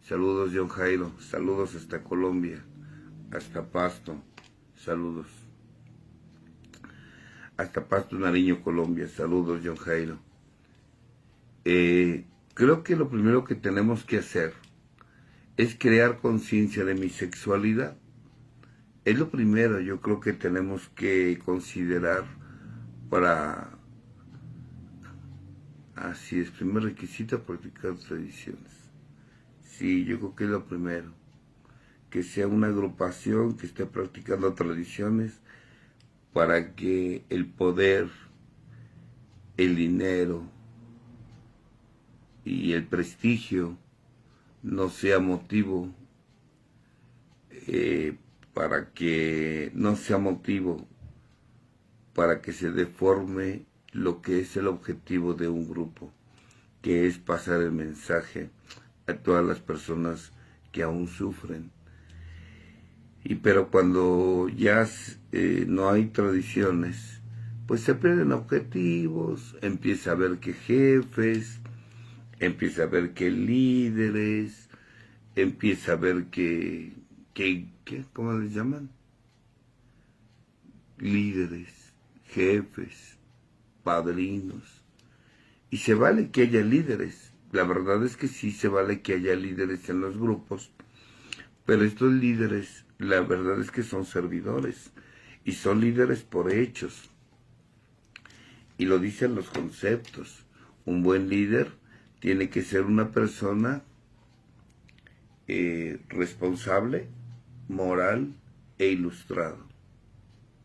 Saludos, John Jairo. Saludos hasta Colombia, hasta Pasto. Saludos. Hasta Pasto, Nariño, Colombia. Saludos, John Jairo. Creo que lo primero que tenemos que hacer es crear conciencia de mi sexualidad. Es lo primero, yo creo que tenemos que considerar para... Así es, primer requisito, practicar tradiciones. Sí, yo creo que es lo primero. Que sea una agrupación que esté practicando tradiciones para que el poder, el dinero y el prestigio no sea motivo, para que no sea motivo para que se deforme lo que es el objetivo de un grupo, que es pasar el mensaje a todas las personas que aún sufren. Pero cuando ya no hay tradiciones, pues se pierden objetivos, empieza a haber que jefes, empieza a haber que líderes, empieza a haber que ¿cómo les llaman? Líderes, jefes, padrinos. Y se vale que haya líderes. La verdad es que sí se vale que haya líderes en los grupos, pero estos líderes, la verdad es que son servidores, y son líderes por hechos. Y lo dicen los conceptos. Un buen líder tiene que ser una persona responsable, moral e ilustrado.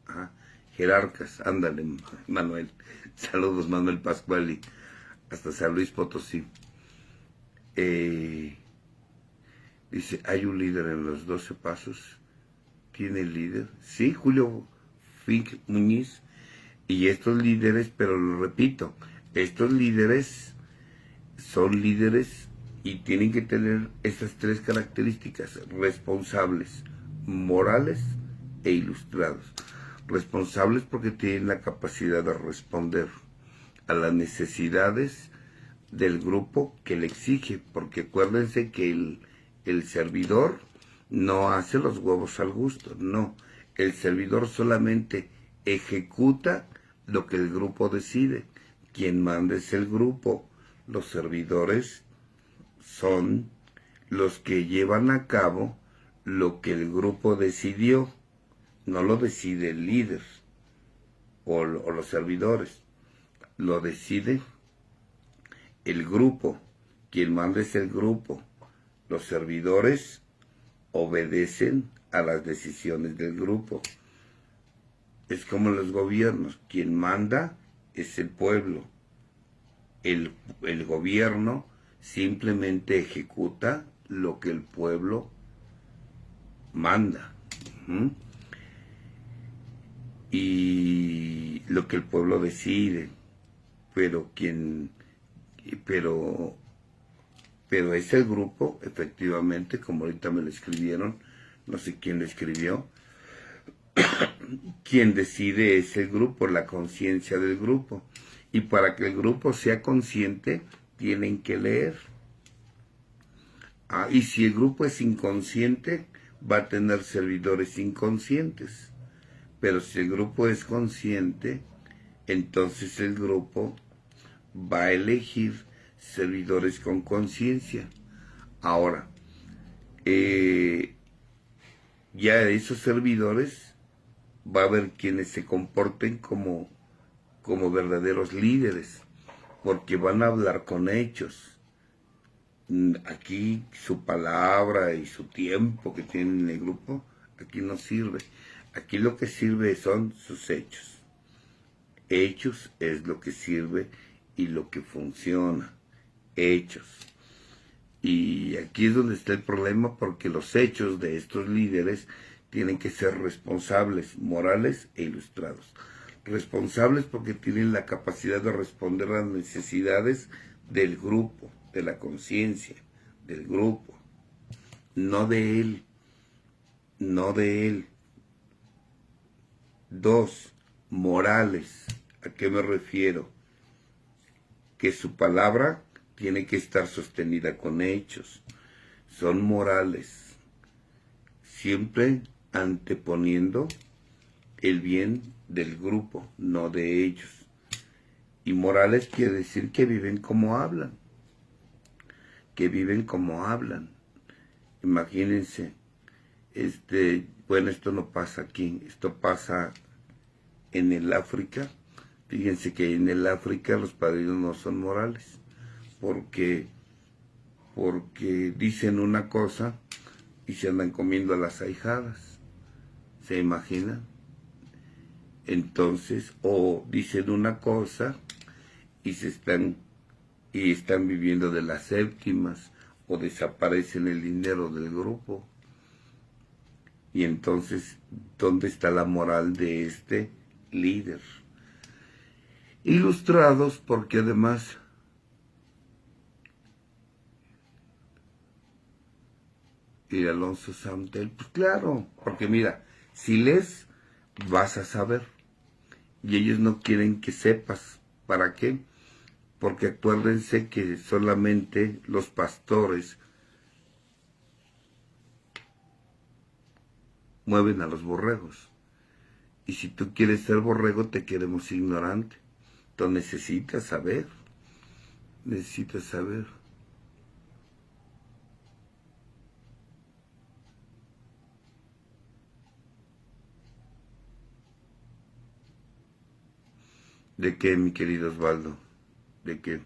Ajá. Jerarcas, ándale, Manuel. Saludos, Manuel Pascuali, hasta San Luis Potosí. Dice, hay un líder en los 12 pasos. ¿Tiene líder? Sí, Julio Fink Muñiz. Y estos líderes, pero lo repito, estos líderes son líderes y tienen que tener estas tres características: responsables, morales e ilustrados. Responsables porque tienen la capacidad de responder a las necesidades del grupo que le exige, porque acuérdense que el servidor no hace los huevos al gusto, no. El servidor solamente ejecuta lo que el grupo decide. Quien manda es el grupo. Los servidores son los que llevan a cabo lo que el grupo decidió. No lo decide el líder o los servidores. Lo decide el grupo. Quien manda es el grupo. Los servidores obedecen a las decisiones del grupo. Es como los gobiernos. Quien manda es el pueblo. El gobierno simplemente ejecuta lo que el pueblo manda. Y lo que el pueblo decide. Pero es el grupo, efectivamente, como ahorita me lo escribieron, no sé quién lo escribió. Quien decide es el grupo, la conciencia del grupo. Y para que el grupo sea consciente, tienen que leer. Y si el grupo es inconsciente, va a tener servidores inconscientes. Pero si el grupo es consciente, entonces el grupo va a elegir servidores con conciencia. Ahora, ya esos servidores va a haber quienes se comporten como verdaderos líderes, porque van a hablar con hechos. Aquí su palabra y su tiempo que tienen en el grupo, aquí no sirve. Aquí lo que sirve son sus hechos. Hechos es lo que sirve y lo que funciona. Hechos. Y aquí es donde está el problema, porque los hechos de estos líderes tienen que ser responsables, morales e ilustrados. Responsables porque tienen la capacidad de responder a las necesidades del grupo, de la conciencia del grupo, no de él, no de él. 2, morales. ¿A qué me refiero? Que su palabra tiene que estar sostenida con hechos. son morales, siempre anteponiendo el bien del grupo, no de ellos. Y morales quiere decir que viven como hablan, Imagínense, bueno, esto no pasa aquí, esto pasa en el África. Fíjense que en el África los padrinos no son morales, porque dicen una cosa y se andan comiendo a las ahijadas, ¿se imaginan? Entonces, o dicen una cosa y están viviendo de las séptimas, o desaparecen el dinero del grupo. Y entonces, ¿dónde está la moral de este líder? Ilustrados, porque además y Alonso Santel, pues claro, porque mira, si lees, vas a saber. Y ellos no quieren que sepas. ¿Para qué? Porque acuérdense que solamente los pastores mueven a los borregos. Y si tú quieres ser borrego, te queremos ignorante. Entonces necesitas saber. ¿De qué, mi querido Osvaldo? ¿De qué?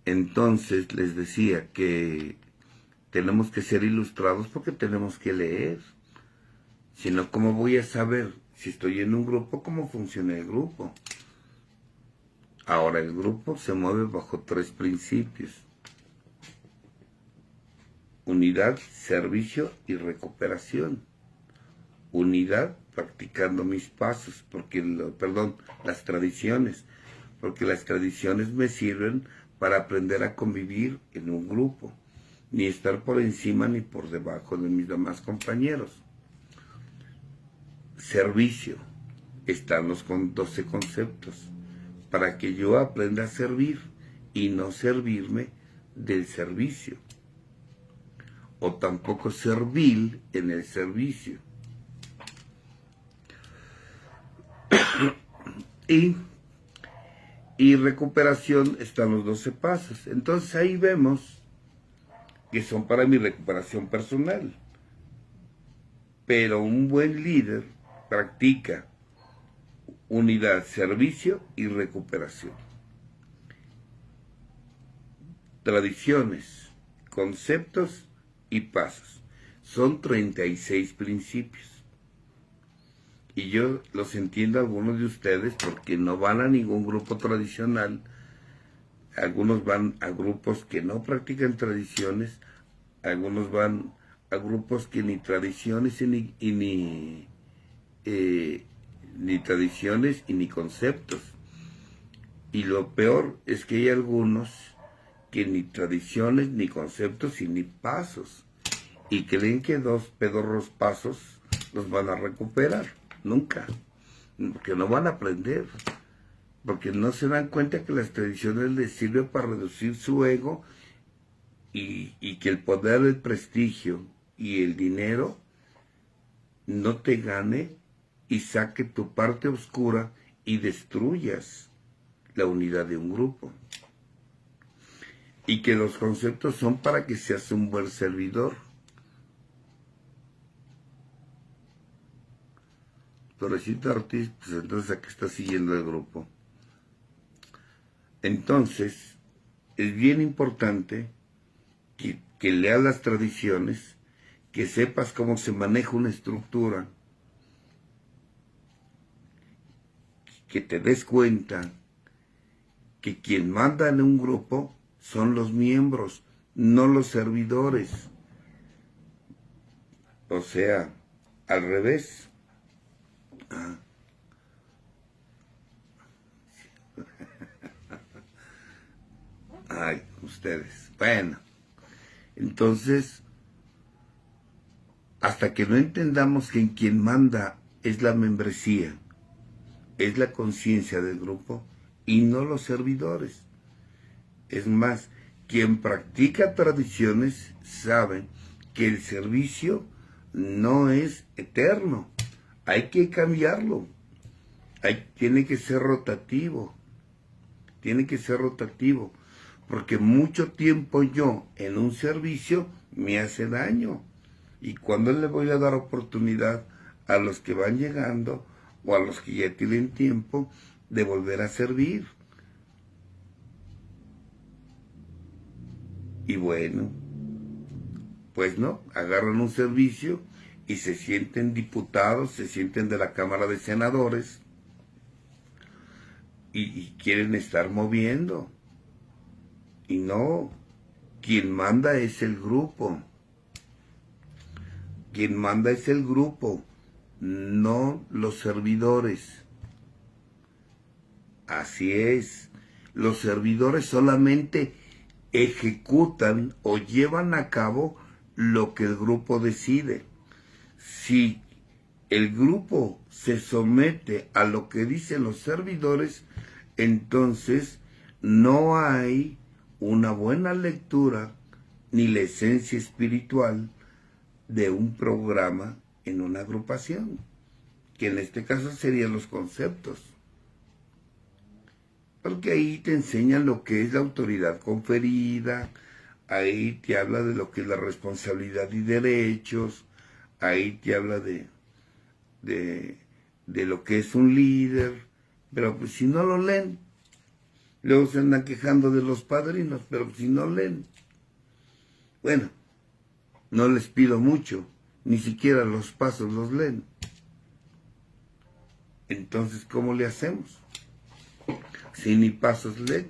Entonces les decía que tenemos que ser ilustrados porque tenemos que leer. Si no, ¿cómo voy a saber si estoy en un grupo, cómo funciona el grupo? Ahora, el grupo se mueve bajo 3 principios: unidad, servicio y recuperación. Unidad, practicando mis pasos, las tradiciones, porque las tradiciones me sirven para aprender a convivir en un grupo, ni estar por encima ni por debajo de mis demás compañeros. Servicio, están los 12 conceptos, para que yo aprenda a servir y no servirme del servicio, o tampoco servil en el servicio. Y recuperación están los 12 pasos. Entonces ahí vemos que son para mi recuperación personal. Pero un buen líder practica unidad, servicio y recuperación. Tradiciones, conceptos y pasos. Son 36 principios. Y yo los entiendo a algunos de ustedes porque no van a ningún grupo tradicional. Algunos van a grupos que no practican tradiciones. Algunos van a grupos que ni tradiciones ni tradiciones y ni conceptos. Y lo peor es que hay algunos que ni tradiciones, ni conceptos y ni pasos. Y creen que 2 pedorros pasos los van a recuperar. Nunca, porque no van a aprender, porque no se dan cuenta que las tradiciones les sirven para reducir su ego y que el poder, el prestigio y el dinero no te gane y saque tu parte oscura y destruyas la unidad de un grupo. Y que los conceptos son para que seas un buen servidor. Torrecita Ortiz, pues entonces ¿a qué está siguiendo el grupo? Entonces, es bien importante que leas las tradiciones, que sepas cómo se maneja una estructura, que te des cuenta que quien manda en un grupo son los miembros, no los servidores. O sea, al revés. Ay, ustedes. Bueno, entonces, hasta que no entendamos que en quien manda es la membresía, es la conciencia del grupo y no los servidores. Es más, Quien practica tradiciones sabe que el servicio no es eterno. Hay que cambiarlo. Tiene que ser rotativo. Tiene que ser rotativo. Porque mucho tiempo yo en un servicio me hace daño. ¿Y cuándo le voy a dar oportunidad a los que van llegando o a los que ya tienen tiempo de volver a servir? Y bueno, pues no, agarran un servicio y se sienten diputados, se sienten de la Cámara de Senadores y quieren estar moviendo. Y no, quien manda es el grupo. Quien manda es el grupo, no los servidores. Así es, los servidores solamente ejecutan o llevan a cabo lo que el grupo decide. Si el grupo se somete a lo que dicen los servidores, entonces no hay una buena lectura ni la esencia espiritual de un programa en una agrupación, que en este caso serían los conceptos. Porque ahí te enseñan lo que es la autoridad conferida, ahí te habla de lo que es la responsabilidad y derechos, ahí te habla de lo que es un líder, pero pues si no lo leen, luego se andan quejando de los padrinos, pero si no leen, bueno, no les pido mucho, ni siquiera los pasos los leen. Entonces, ¿cómo le hacemos? Si ni pasos leen,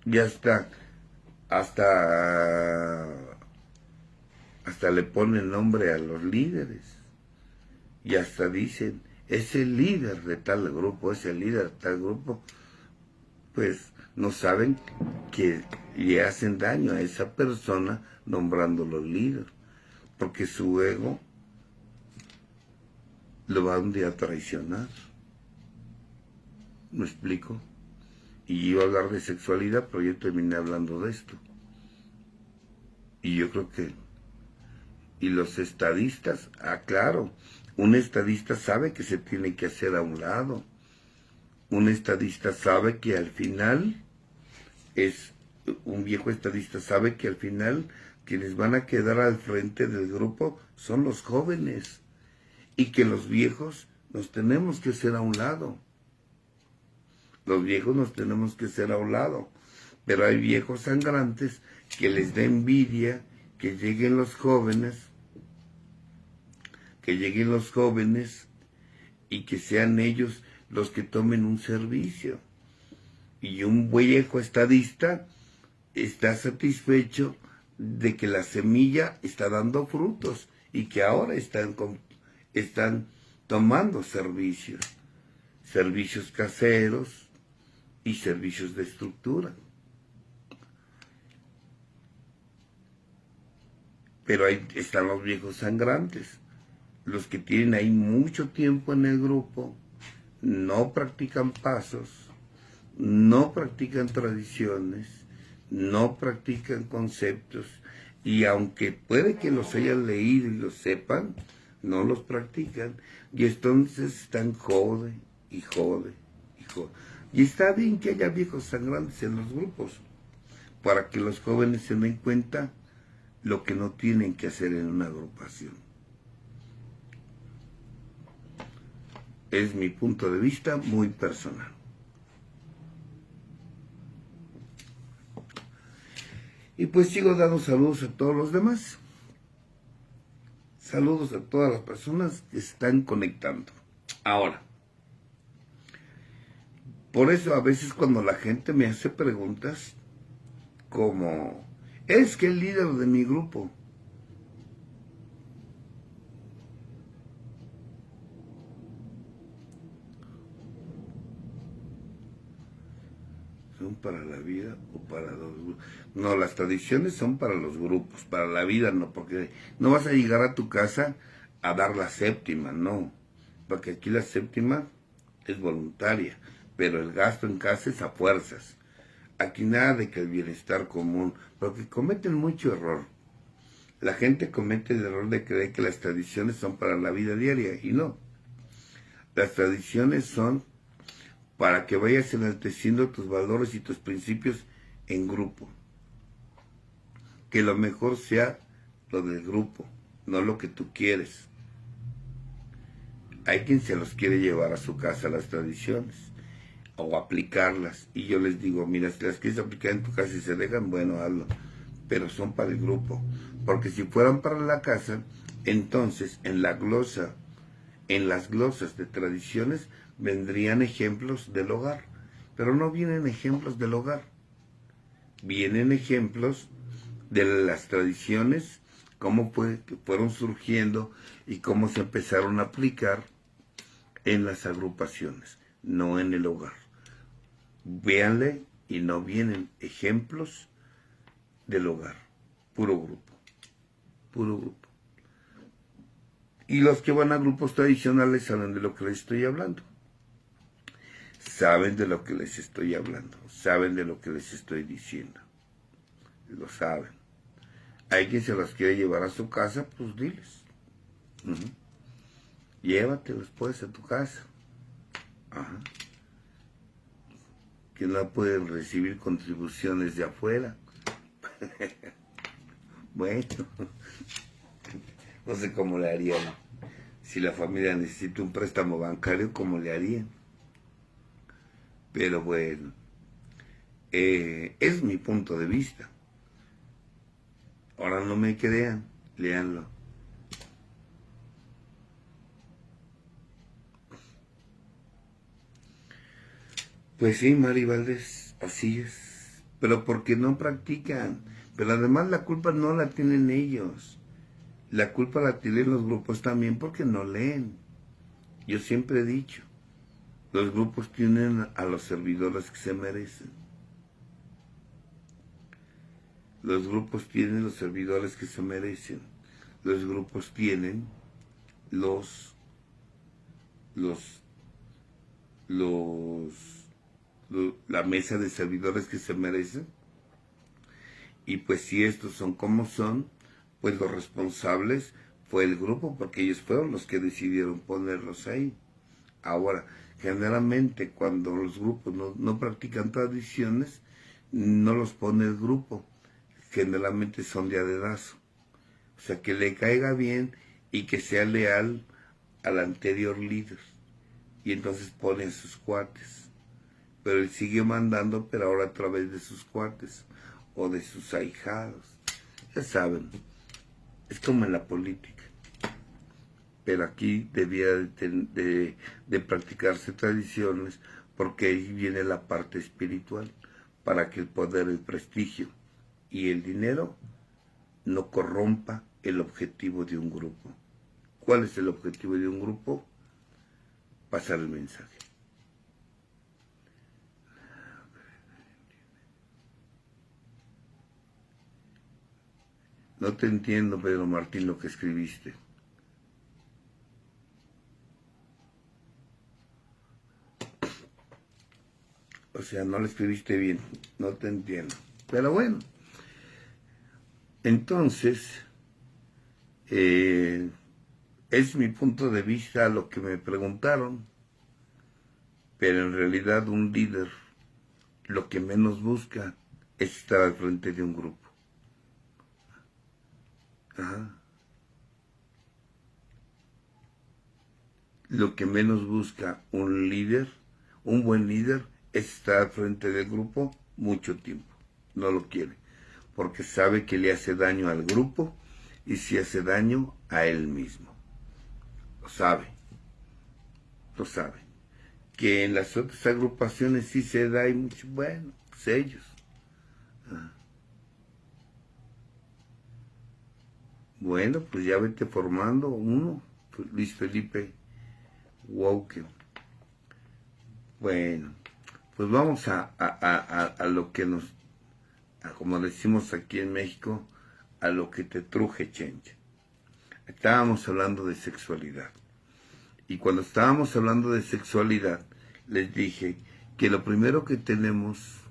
ya está, hasta le ponen nombre a los líderes, y hasta dicen, es el líder de tal grupo, es el líder de tal grupo. Pues no saben que le hacen daño a esa persona nombrándolo líder, porque su ego lo va un día a traicionar. ¿Me explico? Y iba a hablar de sexualidad, pero yo terminé hablando de esto. Y yo creo que... Y los estadistas, claro, un estadista sabe que se tiene que hacer a un lado. Un estadista sabe que al final un viejo estadista sabe que al final quienes van a quedar al frente del grupo son los jóvenes y que los viejos nos tenemos que hacer a un lado. Los viejos nos tenemos que hacer a un lado, pero hay viejos sangrantes que les da envidia que lleguen los jóvenes, y que sean ellos los que tomen un servicio. Y un viejo estadista está satisfecho de que la semilla está dando frutos y que ahora están tomando servicios caseros y servicios de estructura. Pero ahí están los viejos sangrantes, los que tienen ahí mucho tiempo en el grupo, no practican pasos, no practican tradiciones, no practican conceptos, y aunque puede que los hayan leído y los sepan, no los practican, y entonces están jode y jode y jode. Y está bien que haya viejos sangrantes en los grupos, para que los jóvenes se den cuenta lo que no tienen que hacer en una agrupación. Es mi punto de vista muy personal. Y pues sigo dando saludos a todos los demás. Saludos a todas las personas que se están conectando. Ahora, por eso a veces cuando la gente me hace preguntas como, es que el líder de mi grupo, ¿son para la vida o para los grupos? No, las tradiciones son para los grupos, para la vida no, porque no vas a llegar a tu casa a dar la séptima, no, porque aquí la séptima es voluntaria, pero el gasto en casa es a fuerzas. Aquí nada de que el bienestar común, porque cometen mucho error. La gente comete el error de creer que las tradiciones son para la vida diaria, y no. Las tradiciones son para que vayas enalteciendo tus valores y tus principios en grupo. Que lo mejor sea lo del grupo, no lo que tú quieres. Hay quien se los quiere llevar a su casa las tradiciones o aplicarlas. Y yo les digo, mira, si las quieres aplicar en tu casa y se dejan, bueno, hazlo. Pero son para el grupo. Porque si fueran para la casa, entonces en la glosa, en las glosas de tradiciones, vendrían ejemplos del hogar. Pero no vienen ejemplos del hogar. Vienen ejemplos de las tradiciones, cómo fueron surgiendo y cómo se empezaron a aplicar en las agrupaciones, no en el hogar. Véanle y no vienen ejemplos del hogar, puro grupo, puro grupo. Y los que van a grupos tradicionales saben de lo que les estoy hablando. Saben de lo que les estoy hablando, saben de lo que les estoy diciendo. Lo saben. Hay quien se los quiere llevar a su casa, pues diles. Llévatelos pues a tu casa. Ajá. Que no pueden recibir contribuciones de afuera. Bueno, no sé cómo le harían. Si la familia necesita un préstamo bancario, ¿cómo le harían? Pero bueno, es mi punto de vista. Ahora no me crean, léanlo. Pues sí, Mari Valdés, así es. Pero porque no practican. Pero además la culpa no la tienen ellos. La culpa la tienen los grupos también porque no leen. Yo siempre he dicho, los grupos tienen a los servidores que se merecen. Los grupos tienen los servidores que se merecen. Los grupos tienen la mesa de servidores que se merecen. Y pues si estos son como son, pues los responsables fue el grupo, porque ellos fueron los que decidieron ponerlos ahí. Ahora, generalmente cuando los grupos no practican tradiciones, no los pone el grupo. Generalmente son de a dedazo. O sea, que le caiga bien y que sea leal al anterior líder. Y entonces pone a sus cuates. Pero él sigue mandando, pero ahora a través de sus cuates o de sus ahijados. Ya saben, es como en la política. Pero aquí debía de practicarse tradiciones, porque ahí viene la parte espiritual, para que el poder, el prestigio y el dinero no corrompa el objetivo de un grupo. ¿Cuál es el objetivo de un grupo? Pasar el mensaje. No te entiendo, Pedro Martín, lo que escribiste. O sea, no lo escribiste bien, no te entiendo. Pero bueno, entonces, es mi punto de vista a lo que me preguntaron, pero en realidad un líder lo que menos busca es estar al frente de un grupo. Ajá. Lo que menos busca un líder, un buen líder, es estar al frente del grupo mucho tiempo. No lo quiere, porque sabe que le hace daño al grupo y si hace daño a él mismo. Lo sabe. Lo sabe. Que en las otras agrupaciones sí se da y mucho, bueno, pues ellos. Bueno, pues ya vete formando uno, Luis Felipe Wauke. Bueno, pues vamos a lo que como decimos aquí en México, a lo que te truje, chencha. Estábamos hablando de sexualidad. Y cuando estábamos hablando de sexualidad, les dije que lo primero que tenemos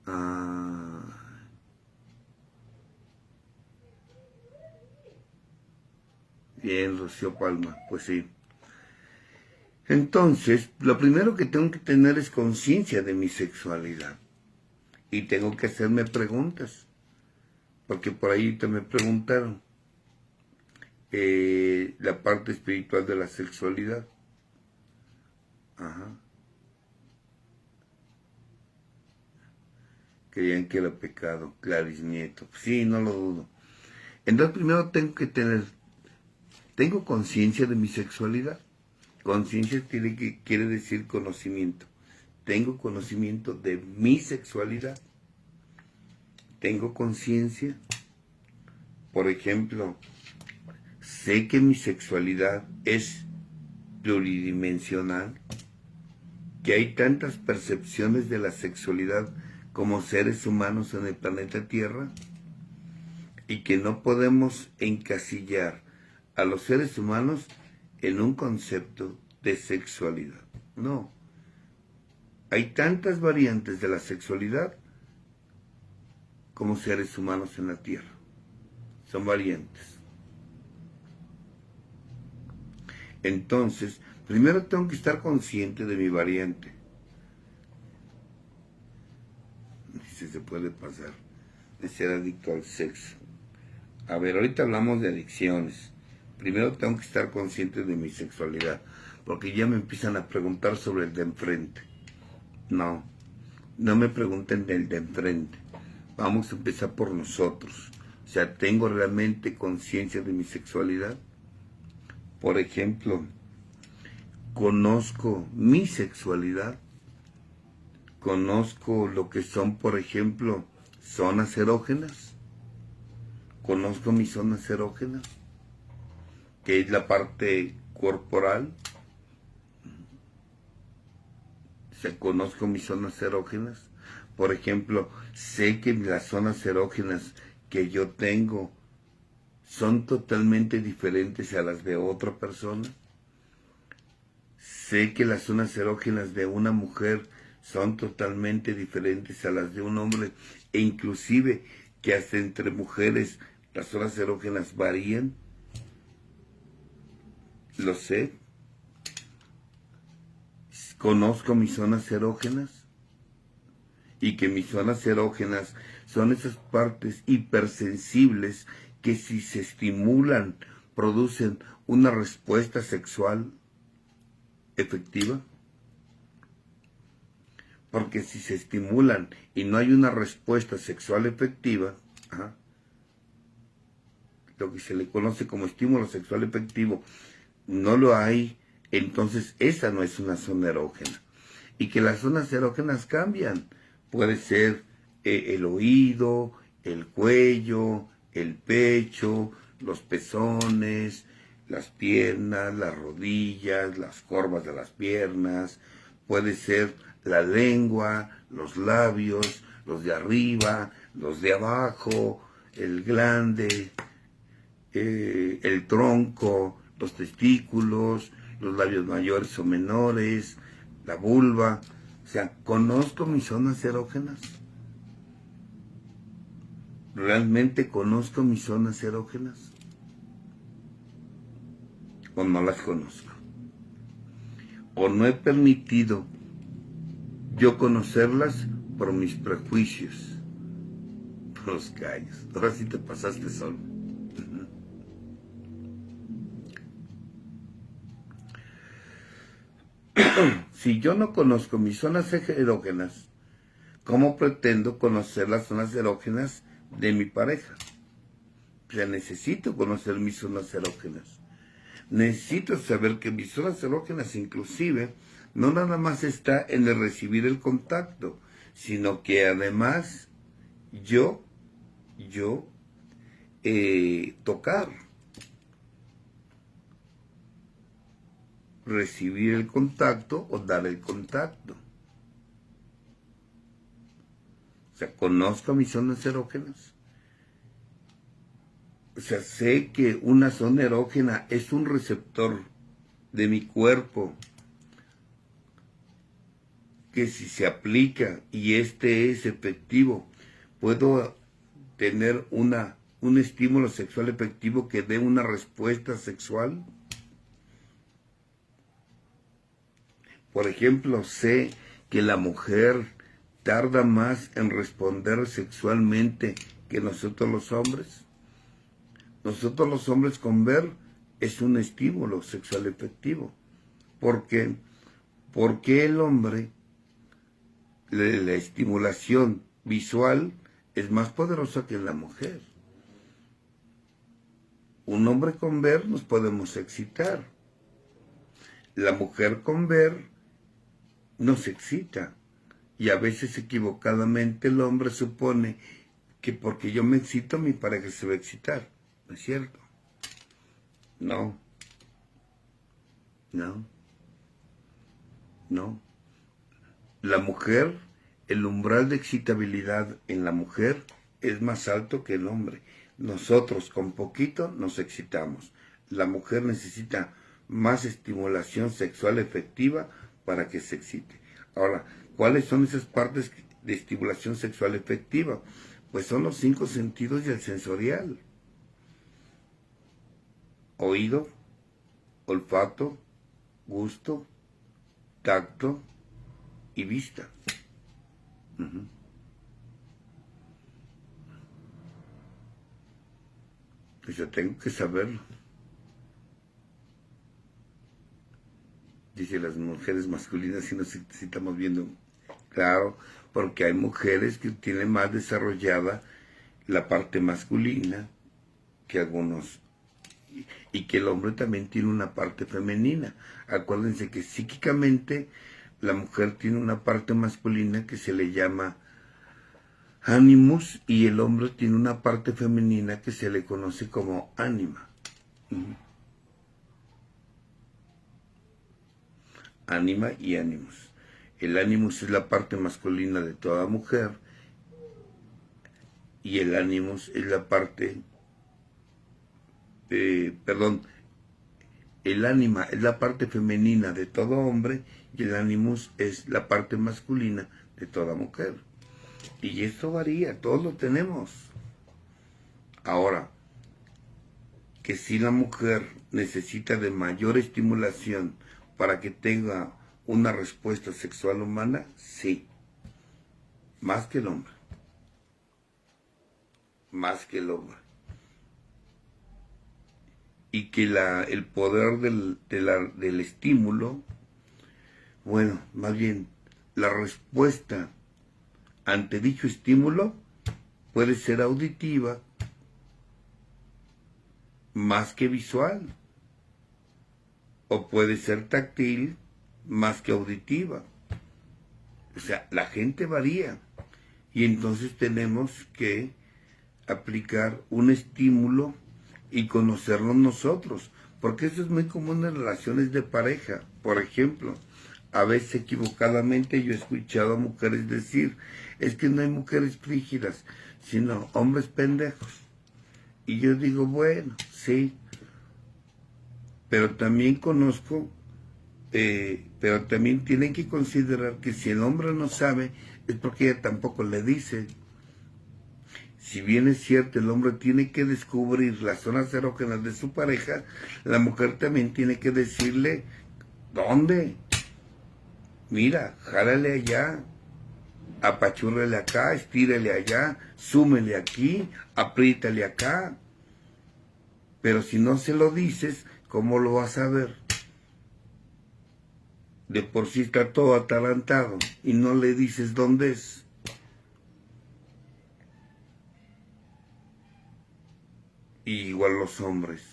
Ah, bien, Rocío Palma, pues sí. Entonces, lo primero que tengo que tener es conciencia de mi sexualidad. Y tengo que hacerme preguntas. Porque por ahí te me preguntaron la parte espiritual de la sexualidad. Ajá. Creían que era pecado, Claris Nieto. Sí, no lo dudo. Entonces primero tengo conciencia de mi sexualidad. Conciencia quiere decir conocimiento. Tengo conocimiento de mi sexualidad. Tengo conciencia. Por ejemplo, sé que mi sexualidad es pluridimensional, que hay tantas percepciones de la sexualidad como seres humanos en el planeta Tierra y que no podemos encasillar a los seres humanos en un concepto de sexualidad. No. Hay tantas variantes de la sexualidad como seres humanos en la Tierra. Son variantes. Entonces, primero tengo que estar consciente de mi variante. Si se puede pasar de ser adicto al sexo. A ver, ahorita hablamos de adicciones. Primero tengo que estar consciente de mi sexualidad, porque ya me empiezan a preguntar sobre el de enfrente. No, no me pregunten del de enfrente. Vamos a empezar por nosotros. O sea, ¿tengo realmente conciencia de mi sexualidad? Por ejemplo, conozco mi sexualidad. Conozco lo que son, por ejemplo, zonas erógenas. Conozco mis zonas erógenas, que es la parte corporal. O sea, conozco mis zonas erógenas. Por ejemplo, sé que las zonas erógenas que yo tengo son totalmente diferentes a las de otra persona. Sé que las zonas erógenas de una mujer son totalmente diferentes a las de un hombre, e inclusive que hasta entre mujeres las zonas erógenas varían. Lo sé. Conozco mis zonas erógenas y que mis zonas erógenas son esas partes hipersensibles que si se estimulan producen una respuesta sexual efectiva. Porque si se estimulan y no hay una respuesta sexual efectiva, lo que se le conoce como estímulo sexual efectivo, no lo hay, entonces esa no es una zona erógena. Y que las zonas erógenas cambian. Puede ser el oído, el cuello, el pecho, los pezones, las piernas, las rodillas, las corvas de las piernas. Puede ser la lengua, los labios, los de arriba, los de abajo, el glande, el tronco, los testículos, los labios mayores o menores, la vulva. O sea, conozco mis zonas erógenas. ¿Realmente conozco mis zonas erógenas? ¿O no las conozco? ¿O no he permitido yo conocerlas por mis prejuicios? Por los callos. Ahora sí te pasaste solo. Si yo no conozco mis zonas erógenas, ¿cómo pretendo conocer las zonas erógenas de mi pareja? O sea, necesito conocer mis zonas erógenas. Necesito saber que mis zonas erógenas inclusive no nada más está en el recibir el contacto, sino que además yo tocar, recibir el contacto o dar el contacto. O sea, conozco mis zonas erógenas. O sea, sé que una zona erógena es un receptor de mi cuerpo que si se aplica y este es efectivo, puedo tener un estímulo sexual efectivo que dé una respuesta sexual. Por ejemplo, sé que la mujer tarda más en responder sexualmente que nosotros los hombres. Nosotros los hombres con ver es un estímulo sexual efectivo. ¿Por qué? Porque el hombre, la estimulación visual es más poderosa que la mujer. Un hombre con ver nos podemos excitar. La mujer con ver nos excita. Y a veces equivocadamente el hombre supone que porque yo me excito, mi pareja se va a excitar. ¿No es cierto? No. No. No. La mujer, el umbral de excitabilidad en la mujer es más alto que el hombre. Nosotros con poquito nos excitamos. La mujer necesita más estimulación sexual efectiva para que se excite. Ahora, ¿cuáles son esas partes de estimulación sexual efectiva? Pues son los 5 sentidos y el sensorial. Oído, olfato, gusto, tacto y vista. Pues yo tengo que saberlo. Dice las mujeres masculinas si nos estamos viendo. Claro, porque hay mujeres que tienen más desarrollada la parte masculina que algunos, y que el hombre también tiene una parte femenina. Acuérdense que psíquicamente la mujer tiene una parte masculina que se le llama animus y el hombre tiene una parte femenina que se le conoce como ánima. Ánima y animus. El animus es la parte masculina de toda mujer y el animus es la parte, el ánima es la parte femenina de todo hombre y el animus es la parte masculina de toda mujer. Y esto varía, todos lo tenemos. Ahora, que si la mujer necesita de mayor estimulación para que tenga una respuesta sexual humana, sí, más que el hombre. Más que el hombre. Y que el poder del estímulo, bueno, más bien, la respuesta ante dicho estímulo puede ser auditiva más que visual, o puede ser táctil más que auditiva. O sea, la gente varía y entonces tenemos que aplicar un estímulo y conocernos nosotros, porque eso es muy común en relaciones de pareja. Por ejemplo, a veces equivocadamente yo he escuchado a mujeres decir, es que no hay mujeres frígidas, sino hombres pendejos. Y yo digo, bueno, sí, pero también conozco, pero también tienen que considerar que si el hombre no sabe, es porque ella tampoco le dice. Si bien es cierto, el hombre tiene que descubrir las zonas erógenas de su pareja, la mujer también tiene que decirle, ¿dónde? Mira, jálale allá, apachúrrele acá, estírale allá, súmele aquí, apriétale acá. Pero si no se lo dices, ¿cómo lo vas a ver? De por sí está todo atalantado y no le dices dónde es. Y igual los hombres.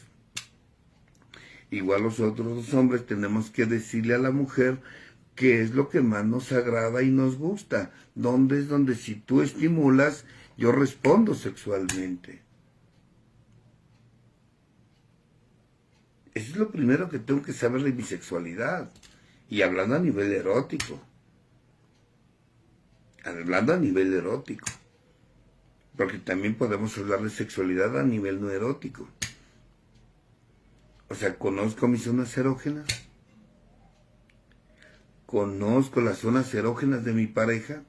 Igual nosotros los hombres tenemos que decirle a la mujer qué es lo que más nos agrada y nos gusta. Dónde es donde si tú estimulas, yo respondo sexualmente. Eso es lo primero que tengo que saber de mi sexualidad. Y hablando a nivel erótico. Hablando a nivel erótico. Porque también podemos hablar de sexualidad a nivel no erótico. O sea, conozco mis zonas erógenas. conozco las zonas erógenas de mi pareja.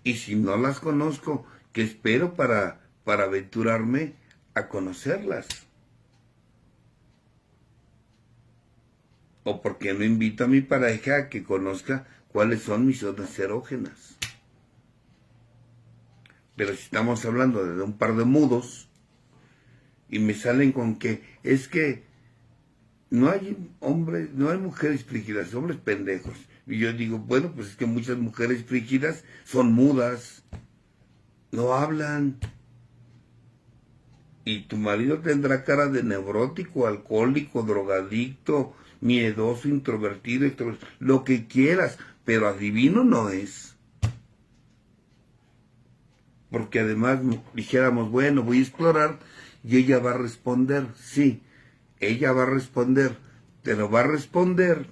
Y si no las conozco, ¿qué espero para aventurarme a conocerlas? ¿O por qué no invito a mi pareja a que conozca cuáles son mis zonas erógenas? Pero si estamos hablando de un par de mudos y me salen con que es que no hay hombres, no hay mujeres frígidas, hombres pendejos. Y yo digo, bueno, pues es que muchas mujeres frígidas son mudas, no hablan. Y tu marido tendrá cara de neurótico, alcohólico, drogadicto, miedoso, introvertido, lo que quieras, pero adivino no es. Porque además dijéramos, bueno, voy a explorar y ella va a responder, sí, ella va a responder, pero va a responder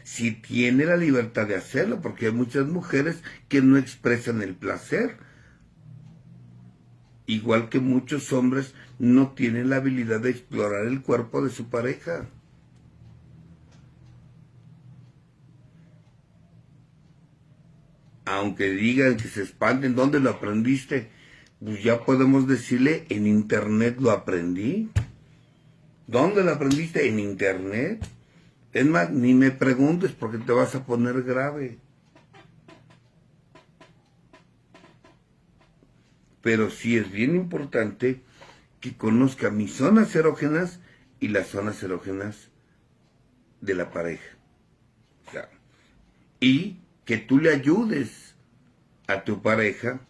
si tiene la libertad de hacerlo, porque hay muchas mujeres que no expresan el placer, igual que muchos hombres no tienen la habilidad de explorar el cuerpo de su pareja. Aunque digan que se espanten, ¿dónde lo aprendiste? Pues ya podemos decirle, en internet lo aprendí. ¿Dónde lo aprendiste? En internet. Es más, ni me preguntes porque te vas a poner grave. Pero sí es bien importante que conozca mis zonas erógenas y las zonas erógenas de la pareja. O sea, y que tú le ayudes a tu pareja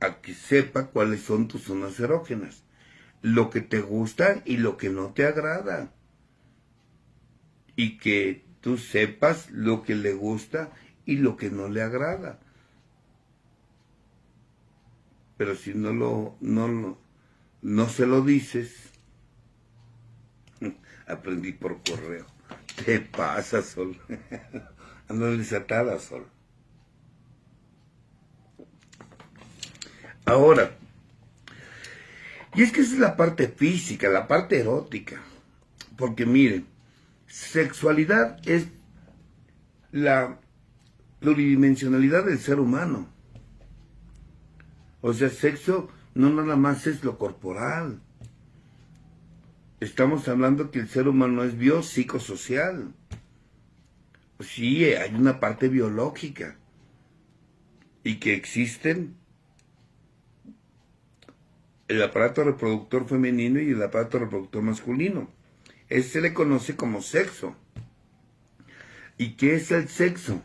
a que sepa cuáles son tus zonas erógenas, lo que te gusta y lo que no te agrada, y que tú sepas lo que le gusta y lo que no le agrada. Pero si no se lo dices, aprendí por correo. Te pasa, Sol. Ando desatada, Sol. Ahora, y es que esa es la parte física, la parte erótica. Porque miren, sexualidad es la pluridimensionalidad del ser humano. O sea, sexo no nada más es lo corporal. Estamos hablando que el ser humano es biopsicosocial. Sí, hay una parte biológica. Y que existen el aparato reproductor femenino y el aparato reproductor masculino. Ese se le conoce como sexo. ¿Y qué es el sexo?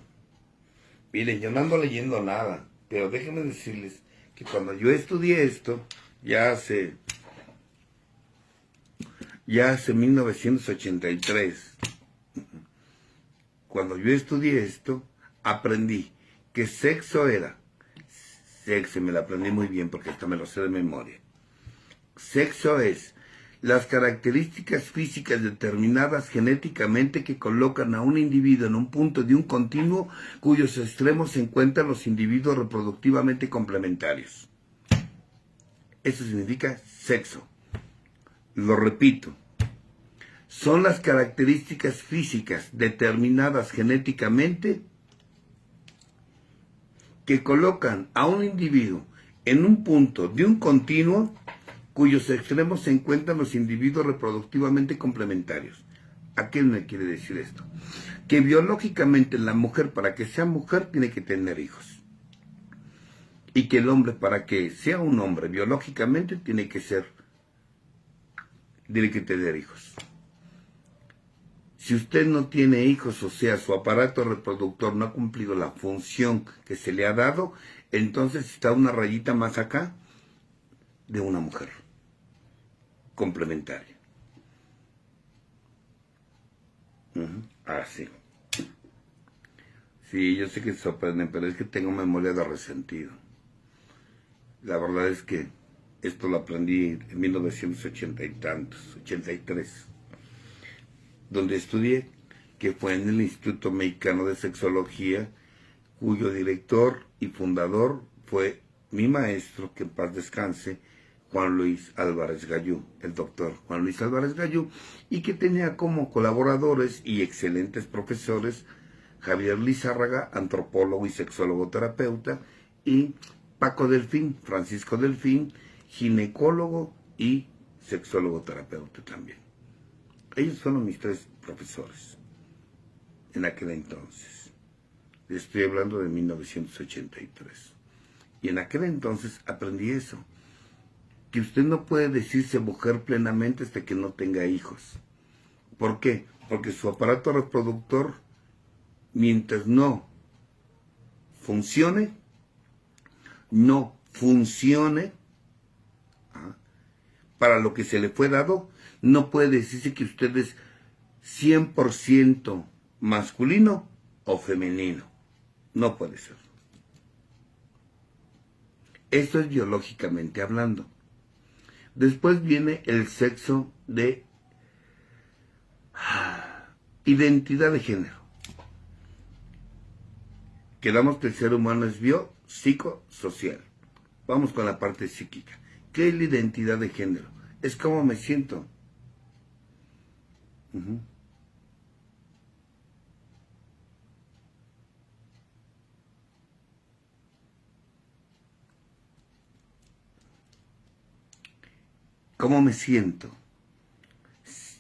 Miren, yo no ando leyendo nada, pero déjenme decirles que cuando yo estudié esto, ya hace 1983, cuando yo estudié esto, aprendí que sexo era, me lo aprendí muy bien porque hasta me lo sé de memoria. Sexo es las características físicas determinadas genéticamente que colocan a un individuo en un punto de un continuo cuyos extremos se encuentran los individuos reproductivamente complementarios. Eso significa sexo. Lo repito. Son las características físicas determinadas genéticamente que colocan a un individuo en un punto de un continuo cuyos extremos se encuentran los individuos reproductivamente complementarios. ¿A qué me quiere decir esto? Que biológicamente la mujer, para que sea mujer, tiene que tener hijos. Y que el hombre, para que sea un hombre biológicamente, tiene que tener hijos. Si usted no tiene hijos, o sea, su aparato reproductor no ha cumplido la función que se le ha dado, entonces está una rayita más acá de una mujer complementaria. Así. Sí, yo sé que se sorprenden, pero es que tengo memoria de resentido. La verdad es que esto lo aprendí en 1980 y tantos, 83, donde estudié, que fue en el Instituto Mexicano de Sexología, cuyo director y fundador fue mi maestro, que en paz descanse, Juan Luis Álvarez Gallú, el doctor Juan Luis Álvarez Gallú, y que tenía como colaboradores y excelentes profesores Javier Lizárraga, antropólogo y sexólogo terapeuta, y Paco Delfín, Francisco Delfín, ginecólogo y sexólogo terapeuta también. Ellos fueron mis 3 profesores en aquel entonces. Estoy hablando de 1983. Y en aquel entonces aprendí eso, que usted no puede decirse mujer plenamente hasta que no tenga hijos. ¿Por qué? Porque su aparato reproductor, mientras no funcione, para lo que se le fue dado, no puede decirse que usted es 100% masculino o femenino. No puede ser. Esto es biológicamente hablando. Después viene el sexo de identidad de género. Quedamos que el ser humano es biopsicosocial. Vamos con la parte psíquica. ¿Qué es la identidad de género? Es cómo me siento. ¿Cómo me siento?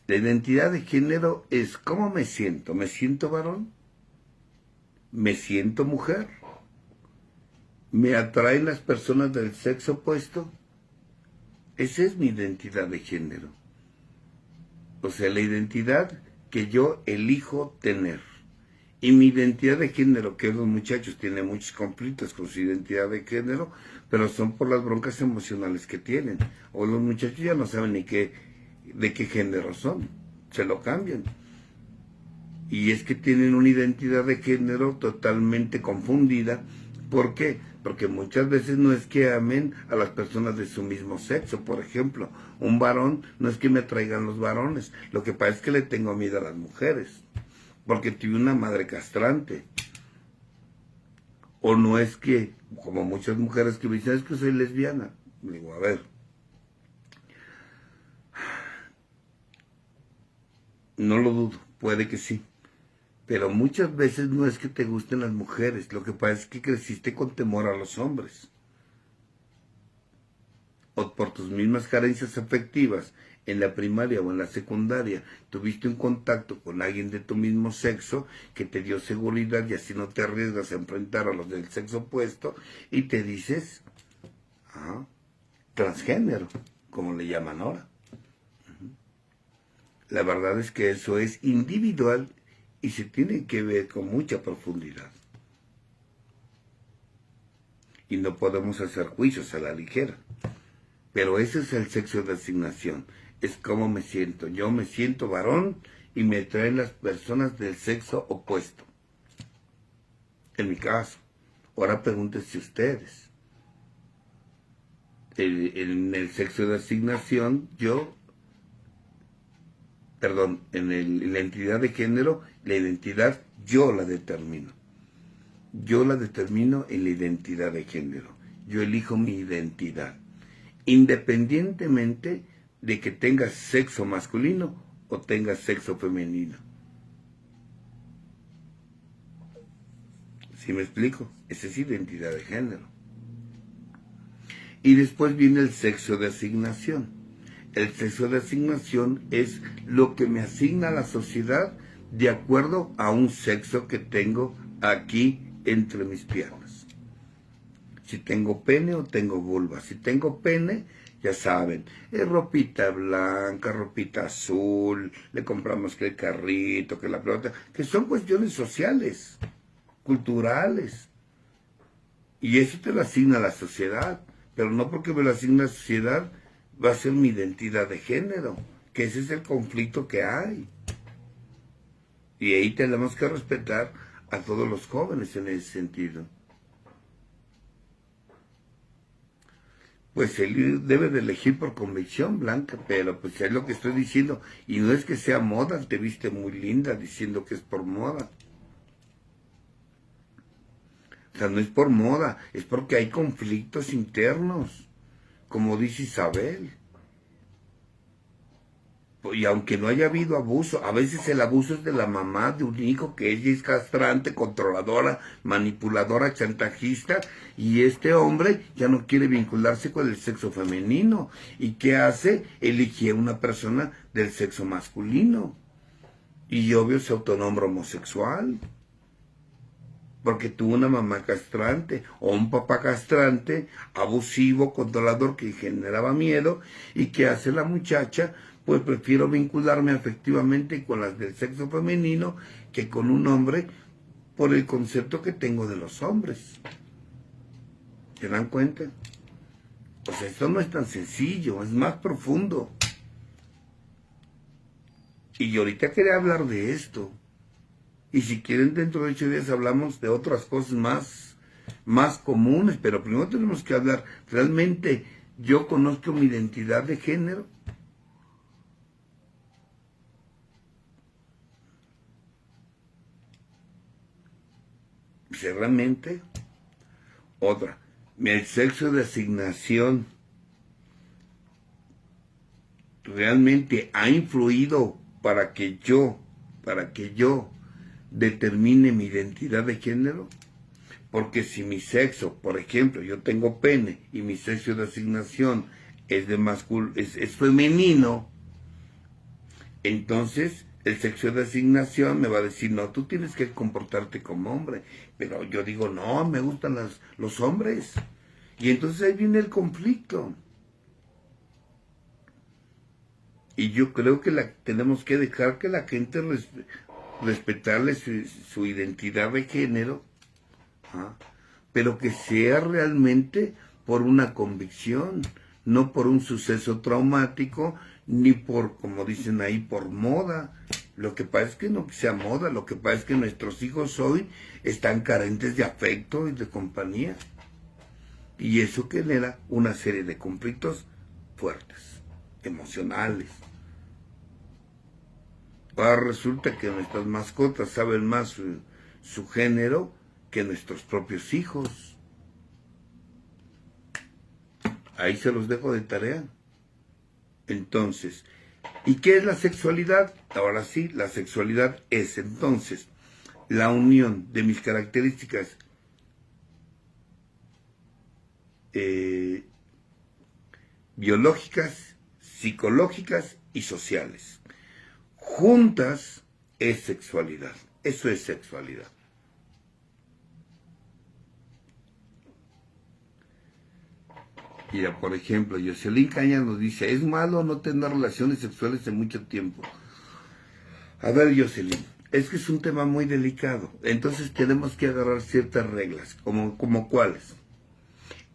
La identidad de género es cómo me siento. ¿Me siento varón? ¿Me siento mujer? ¿Me atraen las personas del sexo opuesto? Esa es mi identidad de género. O sea, la identidad que yo elijo tener. Y mi identidad de género, que los muchachos tienen muchos conflictos con su identidad de género, pero son por las broncas emocionales que tienen. O los muchachos ya no saben ni de qué género son. Se lo cambian. Y es que tienen una identidad de género totalmente confundida. ¿Por qué? Porque muchas veces no es que amen a las personas de su mismo sexo. Por ejemplo, un varón no es que me atraigan los varones. Lo que pasa es que le tengo miedo a las mujeres. Porque tuve una madre castrante. O no es que, como muchas mujeres que me dicen, es que soy lesbiana. Digo, a ver. No lo dudo, puede que sí. Pero muchas veces no es que te gusten las mujeres, lo que pasa es que creciste con temor a los hombres. O por tus mismas carencias afectivas, en la primaria o en la secundaria, tuviste un contacto con alguien de tu mismo sexo que te dio seguridad y así no te arriesgas a enfrentar a los del sexo opuesto y te dices, transgénero, como le llaman ahora. La verdad es que eso es individual y se tiene que ver con mucha profundidad. Y no podemos hacer juicios a la ligera. Pero ese es el sexo de asignación. Es cómo me siento. Yo me siento varón y me traen las personas del sexo opuesto. En mi caso. Ahora pregúntense ustedes. En el sexo de asignación, en la identidad de género, la identidad yo la determino. Yo la determino en la identidad de género. Yo elijo mi identidad. Independientemente de que tengas sexo masculino o tengas sexo femenino. ¿Sí me explico? Esa es identidad de género. Y después viene el sexo de asignación. El sexo de asignación es lo que me asigna la sociedad de acuerdo a un sexo que tengo aquí entre mis piernas. Si tengo pene o tengo vulva. Si tengo pene, ya saben, es ropita blanca, ropita azul, le compramos que el carrito, que la pelota, que son cuestiones sociales, culturales. Y eso te lo asigna la sociedad, pero no porque me lo asigna la sociedad va a ser mi identidad de género, que ese es el conflicto que hay. Y ahí tenemos que respetar a todos los jóvenes en ese sentido. Pues él debe de elegir por convicción, Blanca, pero pues es lo que estoy diciendo. Y no es que sea moda, te viste muy linda diciendo que es por moda. O sea, no es por moda, es porque hay conflictos internos. como dice Isabel. Y aunque no haya habido abuso, a veces el abuso es de la mamá de un hijo que ella es castrante, controladora, manipuladora, chantajista, y este hombre ya no quiere vincularse con el sexo femenino. ¿Y qué hace? Elige a una persona del sexo masculino. Y obvio se autonombra homosexual. Porque tuvo una mamá castrante o un papá castrante, abusivo, controlador, que generaba miedo. ¿Y qué hace la muchacha? Pues prefiero vincularme afectivamente con las del sexo femenino que con un hombre por el concepto que tengo de los hombres. ¿Se dan cuenta? Pues esto no es tan sencillo, es más profundo. Y yo ahorita quería hablar de esto. Y si quieren, dentro de 8 días hablamos de otras cosas más comunes, pero primero tenemos que hablar, ¿realmente yo conozco mi identidad de género? Si realmente, otra, el sexo de asignación realmente ha influido para que yo determine mi identidad de género. Porque si mi sexo, por ejemplo, yo tengo pene y mi sexo de asignación es de es femenino, entonces el sexo de asignación me va a decir, no, tú tienes que comportarte como hombre. Pero yo digo, no, me gustan los hombres. Y entonces ahí viene el conflicto. Y yo creo que tenemos que dejar que la gente respetarle su identidad de género, ¿ah? Pero que sea realmente por una convicción, no por un suceso traumático, ni por, como dicen ahí, por moda. Lo que pasa es que no sea moda, lo que pasa es que nuestros hijos hoy están carentes de afecto y de compañía. Y eso genera una serie de conflictos fuertes, emocionales. Ahora resulta que nuestras mascotas saben más su género que nuestros propios hijos. Ahí se los dejo de tarea. Entonces, ¿y qué es la sexualidad? Ahora sí, la sexualidad es entonces la unión de mis características biológicas, psicológicas y sociales. Juntas es sexualidad. Eso es sexualidad. Mira, por ejemplo, Jocelyn Caña nos dice, ¿es malo no tener relaciones sexuales en mucho tiempo? A ver, Jocelyn, es que es un tema muy delicado. Entonces tenemos que agarrar ciertas reglas, como cuáles.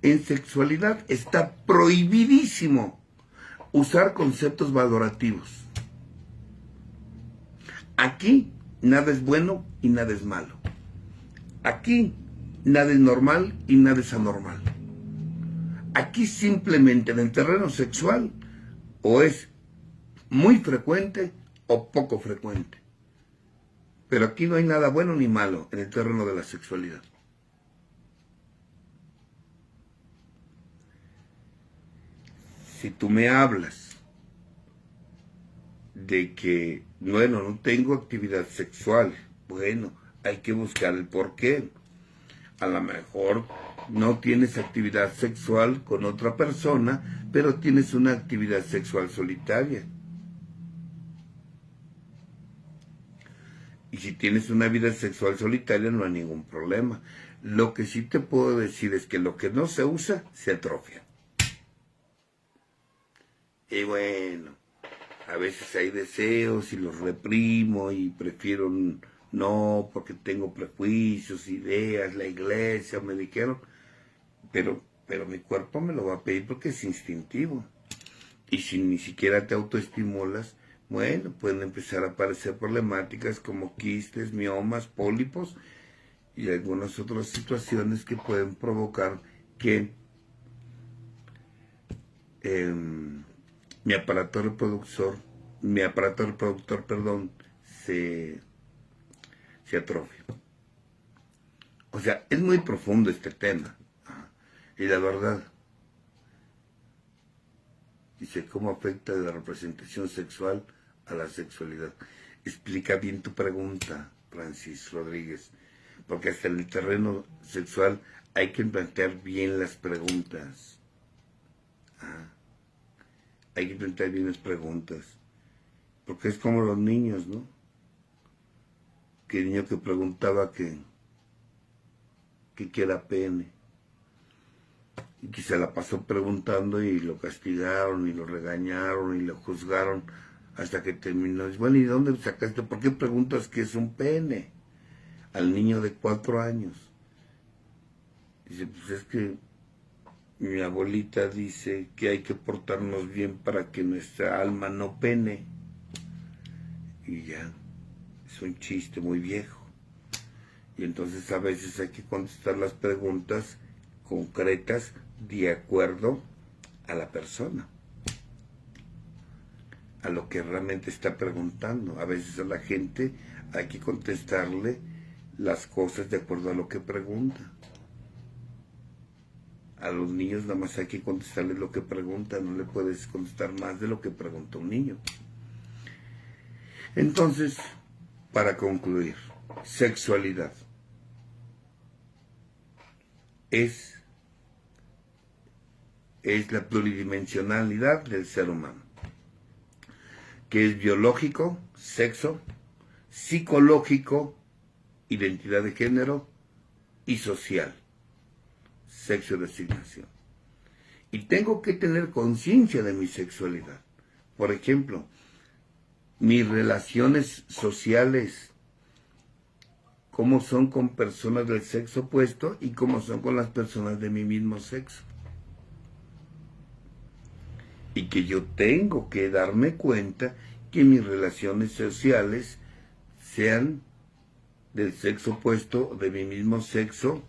En sexualidad está prohibidísimo usar conceptos valorativos. Aquí nada es bueno y nada es malo. Aquí nada es normal y nada es anormal. Aquí simplemente en el terreno sexual o es muy frecuente o poco frecuente. Pero aquí no hay nada bueno ni malo en el terreno de la sexualidad. Si tú me hablas de que, bueno, no tengo actividad sexual, bueno, hay que buscar el porqué. A lo mejor no tienes actividad sexual con otra persona, pero tienes una actividad sexual solitaria. Y si tienes una vida sexual solitaria no hay ningún problema. Lo que sí te puedo decir es que lo que no se usa, se atrofia. Y bueno, a veces hay deseos y los reprimo y prefiero no porque tengo prejuicios, ideas, la iglesia me dijeron, pero mi cuerpo me lo va a pedir porque es instintivo. Y si ni siquiera te autoestimulas, bueno, pueden empezar a aparecer problemáticas como quistes, miomas, pólipos y algunas otras situaciones que pueden provocar que mi aparato reproductor, se atrofia. O sea, es muy profundo este tema. Y la verdad, Dice, ¿cómo afecta la representación sexual a la sexualidad? Explica bien tu pregunta, Francis Rodríguez, porque hasta en el terreno sexual hay que plantear bien las preguntas. Hay que plantear bien las preguntas, porque es como los niños, ¿no? Que el niño que preguntaba que era pene, y que se la pasó preguntando y lo castigaron y lo regañaron y lo juzgaron hasta que terminó. Dice, bueno, ¿y de dónde sacaste? ¿Por qué preguntas qué es un pene? Al niño de 4 años. Dice, pues es que mi abuelita dice que hay que portarnos bien para que nuestra alma no pene. Y ya, es un chiste muy viejo. Y entonces a veces hay que contestar las preguntas concretas de acuerdo a la persona, a lo que realmente está preguntando. A veces a la gente hay que contestarle las cosas de acuerdo a lo que pregunta. A los niños nada más hay que contestarles lo que preguntan, no le puedes contestar más de lo que pregunta un niño. Entonces, para concluir, sexualidad es la pluridimensionalidad del ser humano, que es biológico, sexo, psicológico, identidad de género y social, sexo de asignación. Y tengo que tener conciencia de mi sexualidad. Por ejemplo, mis relaciones sociales, cómo son con personas del sexo opuesto y cómo son con las personas de mi mismo sexo. Y que yo tengo que darme cuenta que mis relaciones sociales sean del sexo opuesto o de mi mismo sexo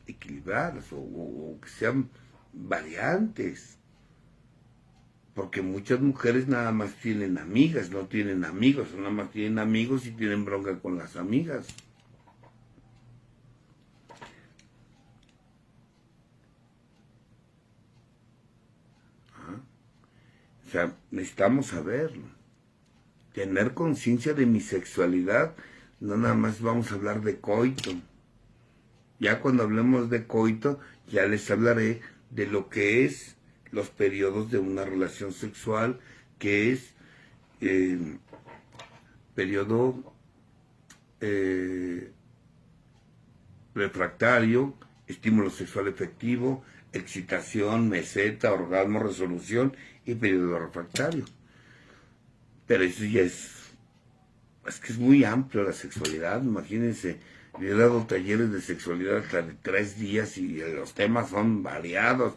equilibradas o que sean variantes. Porque muchas mujeres nada más tienen amigas, no tienen amigos, o nada más tienen amigos y tienen bronca con las amigas. O sea, necesitamos saberlo. Tener conciencia de mi sexualidad, no nada más vamos a hablar de coito. Ya cuando hablemos de coito, ya les hablaré de lo que es los periodos de una relación sexual, que es periodo refractario, estímulo sexual efectivo, excitación, meseta, orgasmo, resolución y periodo refractario. Pero eso ya es que es muy amplio la sexualidad. Imagínense, yo he dado talleres de sexualidad hasta de 3 días y los temas son variados.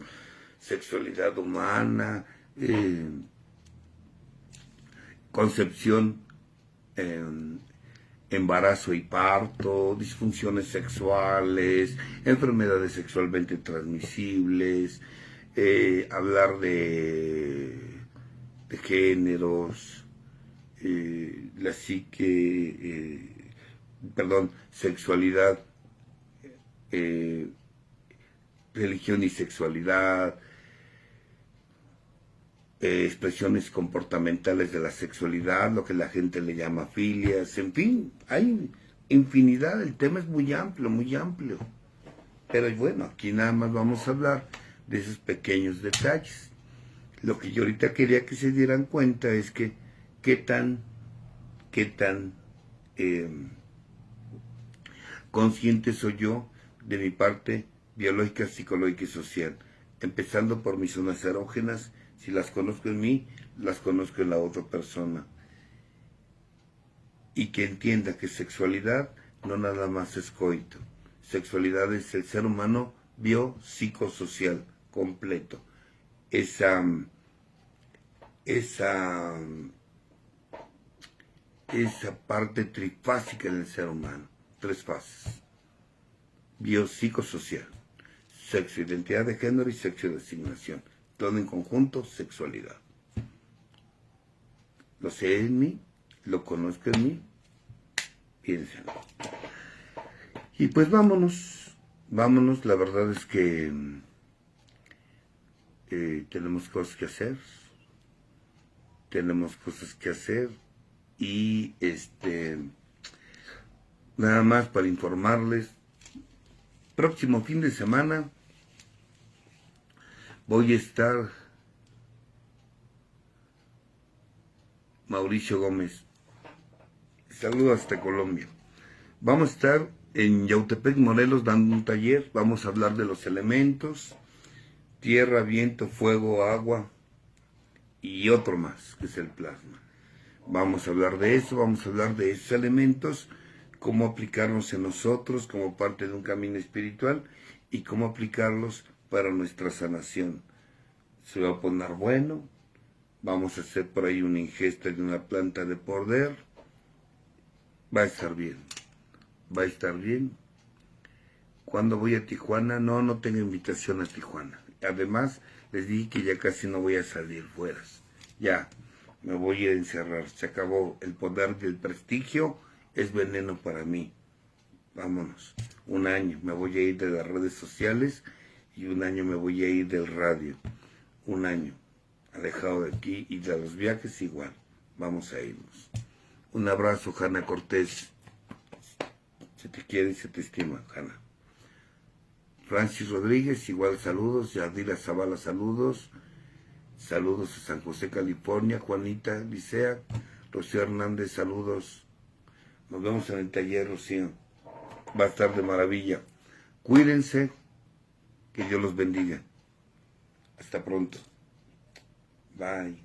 Sexualidad humana, concepción, embarazo y parto, disfunciones sexuales, enfermedades sexualmente transmisibles, hablar de géneros, la psique, sexualidad, religión y sexualidad, expresiones comportamentales de la sexualidad, lo que la gente le llama filias, en fin, hay infinidad, el tema es muy amplio. Pero bueno, aquí nada más vamos a hablar de esos pequeños detalles. Lo que yo ahorita quería que se dieran cuenta es que qué tan consciente soy yo de mi parte biológica, psicológica y social, empezando por mis zonas erógenas. Si las conozco en mí, las conozco en la otra persona. Y que entienda que sexualidad no nada más es coito. Sexualidad es el ser humano biopsicosocial completo. Esa parte trifásica en el ser humano. 3 fases. Biopsicosocial. Sexo, identidad de género y sexo de asignación. Todo en conjunto, sexualidad. Lo sé en mí, lo conozco en mí, piénsenlo. Y pues vámonos, la verdad es que tenemos cosas que hacer. Tenemos cosas que hacer. Y nada más para informarles. Próximo fin de semana voy a estar, Mauricio Gómez, saludos hasta Colombia. Vamos a estar en Yautepec, Morelos, dando un taller. Vamos a hablar de los elementos: tierra, viento, fuego, agua y otro más, que es el plasma. Vamos a hablar de eso, vamos a hablar de esos elementos, cómo aplicarlos en nosotros como parte de un camino espiritual y cómo aplicarlos para nuestra sanación. Se va a poner bueno. Vamos a hacer por ahí una ingesta de una planta de poder. Va a estar bien. Va a estar bien. ¿Cuándo voy a Tijuana? No tengo invitación a Tijuana. Además, les dije que ya casi no voy a salir fuera. Ya, me voy a encerrar. Se acabó. El poder del prestigio es veneno para mí. Vámonos. Un año me voy a ir de las redes sociales y un año me voy a ir del radio. Un año alejado de aquí, y de los viajes igual. Vamos a irnos. Un abrazo, Hanna Cortés. Se te quiere y se te estima, Hanna. Francis Rodríguez, igual saludos. Yadira Zavala, saludos. Saludos a San José, California. Juanita Licea. Rocío Hernández, saludos. Nos vemos en el taller, Rocío. Va a estar de maravilla. Cuídense. Que Dios los bendiga. Hasta pronto. Bye.